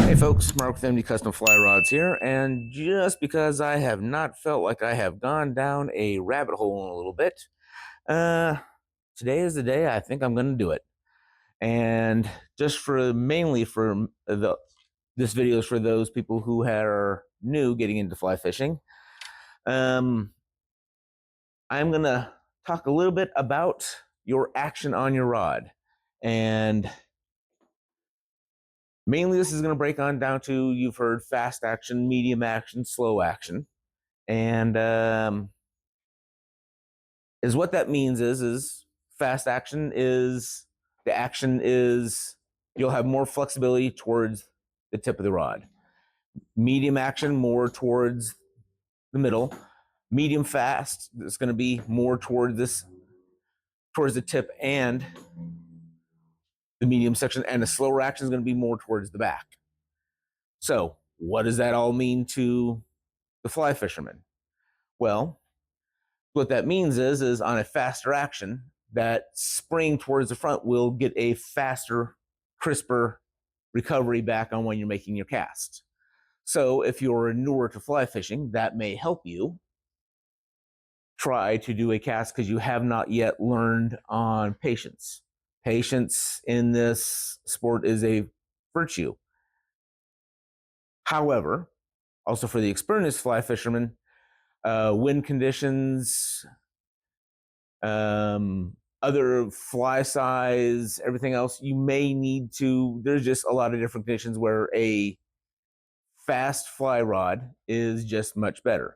Hey folks, Mark with MD Custom Fly Rods here, and just because I have not felt like I have gone down a rabbit hole in a little bit, uh, today is the day I think I'm going to do it. And just for mainly for this video is for those people who are new getting into fly fishing. Um, I'm going to talk a little bit about your action on your rod, and mainly this is going to break on down to you've heard fast action, medium action, slow action. And is what that means is fast action is the action is you'll have more flexibility towards the tip of the rod. Medium action more towards the middle. Medium fast is going to be more towards the tip and the medium section, and the slower action is going to be more towards the back. So what does that all mean to the fly fisherman? Well, what that means is on a faster action, that spring towards the front will get a faster, crisper recovery back on when you're making your cast. So if you're newer to fly fishing, that may help you try to do a cast because you have not yet learned on patience. Patience in this sport is a virtue. However, also for the experienced fly fisherman, wind conditions, other fly size, everything else, you may need to, there's just a lot of different conditions where a fast fly rod is just much better.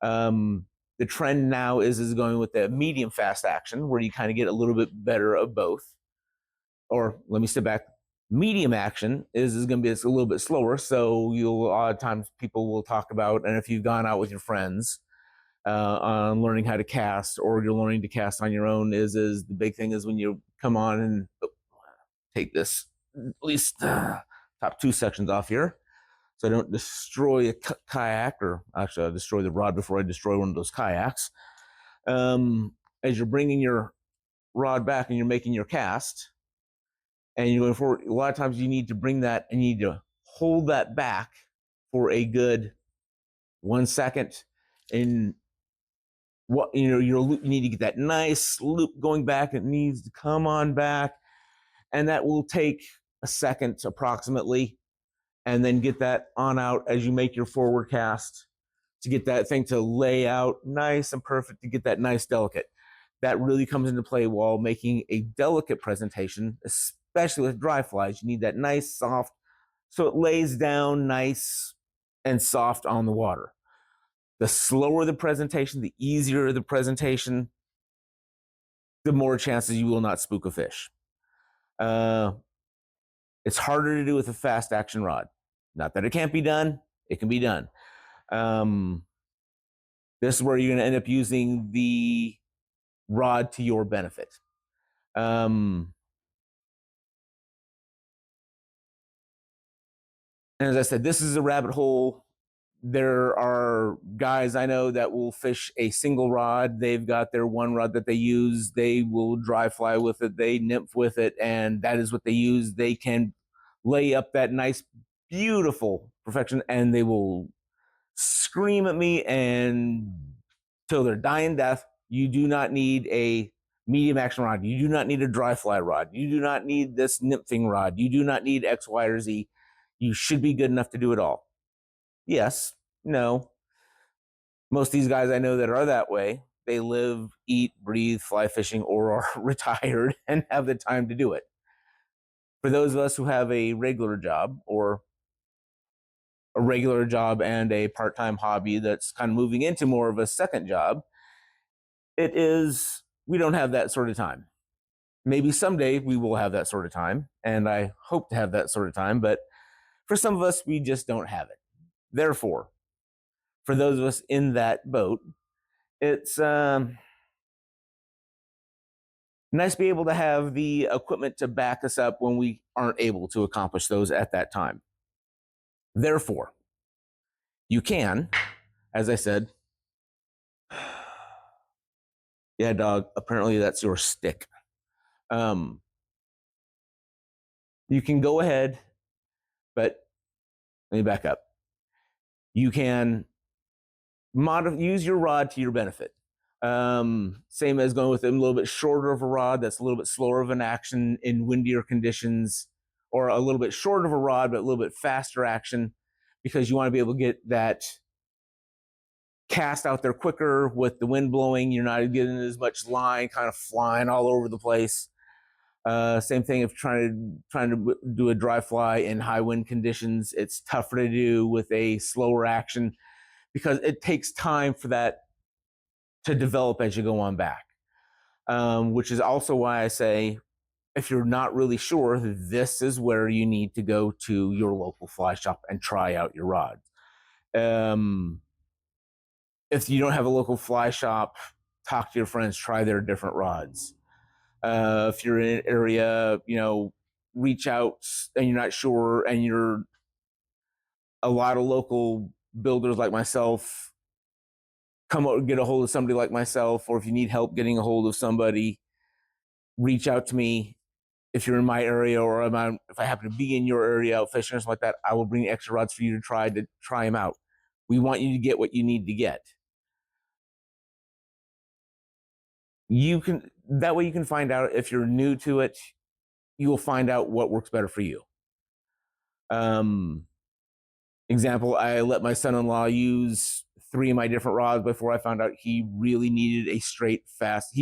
The trend now is going with the medium fast action where you kind of get a little bit better of both. Or let me step back. Medium action is going to be a little bit slower. So you'll, a lot of times people will talk about, and if you've gone out with your friends, on learning how to cast, or you're learning to cast on your own, is the big thing is when you come on and take this at least top two sections off here so I don't destroy a kayak, or actually I'll destroy the rod before I destroy one of those kayaks. As you're bringing your rod back and you're making your cast and you're going forward, a lot of times you need to bring that and you need to hold that back for a good 1 second. And what your loop, you need to get that nice loop going back. It needs to come on back, and that will take a second approximately, and then get that on out as you make your forward cast to get that thing to lay out nice and perfect, to get that nice delicate. That really comes into play while making a delicate presentation, especially with dry flies. You need that nice soft, so it lays down nice and soft on the water. The slower the presentation, the easier the presentation, the more chances you will not spook a fish. It's harder to do with a fast action rod. Not that it can't be done, it can be done. This is where you're going to end up using the rod to your benefit. And as I said, this is a rabbit hole. There are guys I know that will fish a single rod. They've got their one rod that they use. They will dry fly with it. They nymph with it, and that is what they use. They can lay up that nice, beautiful perfection, and they will scream at me and till they're dying death. You do not need a medium action rod. You do not need a dry fly rod. You do not need this nymphing rod. You do not need X, Y, or Z. You should be good enough to do it all. Yes, no. Most of these guys I know that are that way, they live, eat, breathe, fly fishing, or are retired and have the time to do it. For those of us who have a regular job, or a regular job and a part-time hobby that's kind of moving into more of a second job, we don't have that sort of time. Maybe someday we will have that sort of time, and I hope to have that sort of time, but for some of us, we just don't have it. Therefore, for those of us in that boat, it's nice to be able to have the equipment to back us up when we aren't able to accomplish those at that time. Therefore, you can, as I said, yeah, dog, apparently that's your stick. You can go ahead, but Let me back up. You can use your rod to your benefit. Same as going with a little bit shorter of a rod that's a little bit slower of an action in windier conditions, or a little bit shorter of a rod but a little bit faster action, because you want to be able to get that cast out there quicker with the wind blowing. You're not getting as much line kind of flying all over the place. Same thing if trying to do a dry fly in high wind conditions. It's tougher to do with a slower action because it takes time for that to develop as you go on back. Which is also why I say, if you're not really sure, this is where you need to go to your local fly shop and try out your rods. If you don't have a local fly shop, talk to your friends, try their different rods. If you're in an area, reach out and you're not sure, and you're a lot of local builders like myself, come out and get a hold of somebody like myself, or if you need help getting a hold of somebody, reach out to me. If you're in my area, or if I happen to be in your area out fishing or something like that, I will bring extra rods for you to try them out. We want you to get what you need to get. That way you can find out, if you're new to it, you will find out what works better for you. Example, I let my son-in-law use 3 of my different rods before I found out he really needed a straight, fast.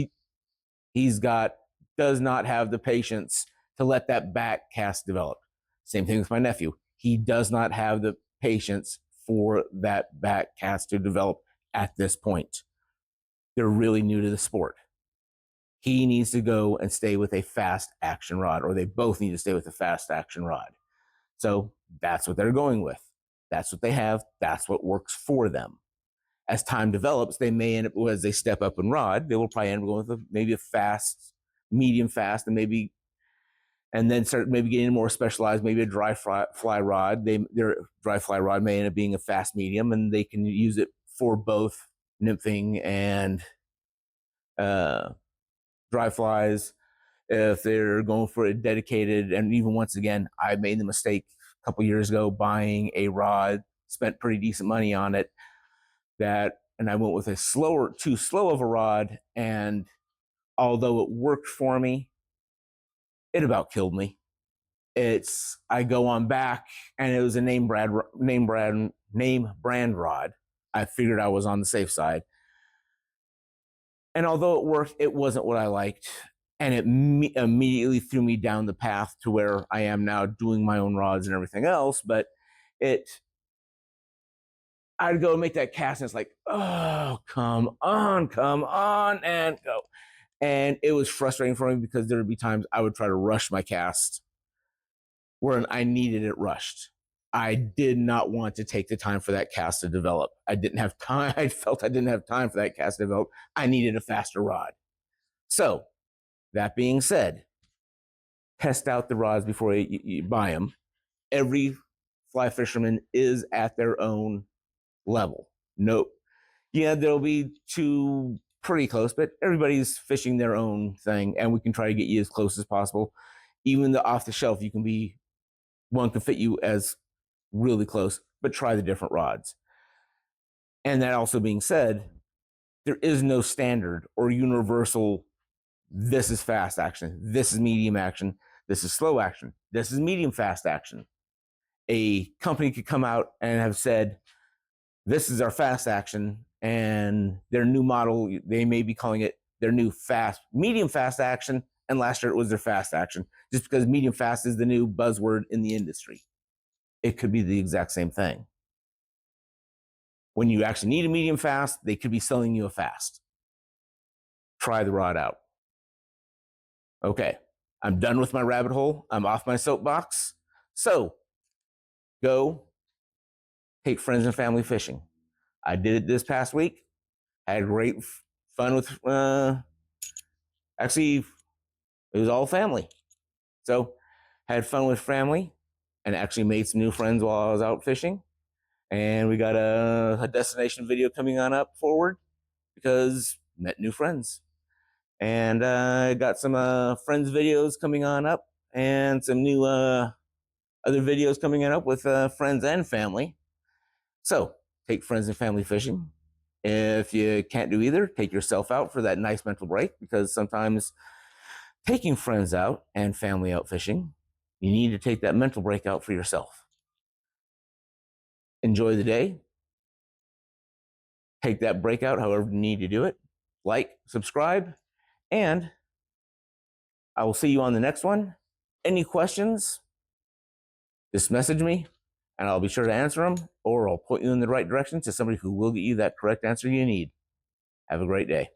Does not have the patience to let that back cast develop. Same thing with my nephew. He does not have the patience for that back cast to develop at this point. They're really new to the sport. He needs to go and stay with a fast action rod, or they both need to stay with a fast action rod. So that's what they're going with. That's what they have. That's what works for them. As time develops, they may end up, as they step up in rod, they will probably end up going with maybe a fast, medium fast, and then start maybe getting more specialized, maybe a dry fly rod. Their dry fly rod may end up being a fast medium, and they can use it for both nymphing and dry flies. If they're going for a dedicated, and even once again, I made the mistake a couple years ago buying a rod, spent pretty decent money on it, and I went with too slow of a rod, and although it worked for me, it about killed me. I go on back, and it was a name brand rod. I figured I was on the safe side. And although it worked, it wasn't what I liked. And it immediately threw me down the path to where I am now, doing my own rods and everything else. But I'd go make that cast, and it's like, oh, come on, and go. And it was frustrating for me, because there would be times I would try to rush my cast where I needed it rushed. I did not want to take the time for that cast to develop. I didn't have time. I felt I didn't have time for that cast to develop. I needed a faster rod. So, that being said, test out the rods before you buy them. Every fly fisherman is at their own level. Nope. Yeah, there'll be 2 pretty close, but everybody's fishing their own thing, and we can try to get you as close as possible. Even the off the shelf, one can fit you as really close, but try the different rods. And that also being said, there is no standard or universal, this is fast action, this is medium action, this is slow action, this is medium fast action. A company could come out and have said, this is our fast action, and their new model, they may be calling it their new medium fast action, and last year it was their fast action, just because medium fast is the new buzzword in the industry. It could be the exact same thing. When you actually need a medium fast, they could be selling you a fast. Try the rod out. Okay, I'm done with my rabbit hole. I'm off my soapbox. So, go take friends and family fishing. I did it this past week. I had great fun with, actually, it was all family. So, had fun with family, and actually made some new friends while I was out fishing. And we got a destination video coming on up forward, because met new friends. And got some friends videos coming on up, and some new other videos coming up with friends and family. So take friends and family fishing. If you can't do either, take yourself out for that nice mental break, because sometimes taking friends out and family out fishing, you need to take that mental break out for yourself. Enjoy the day. Take that break out however you need to do it. Like, subscribe, and I will see you on the next one. Any questions, just message me and I'll be sure to answer them, or I'll point you in the right direction to somebody who will get you that correct answer you need. Have a great day.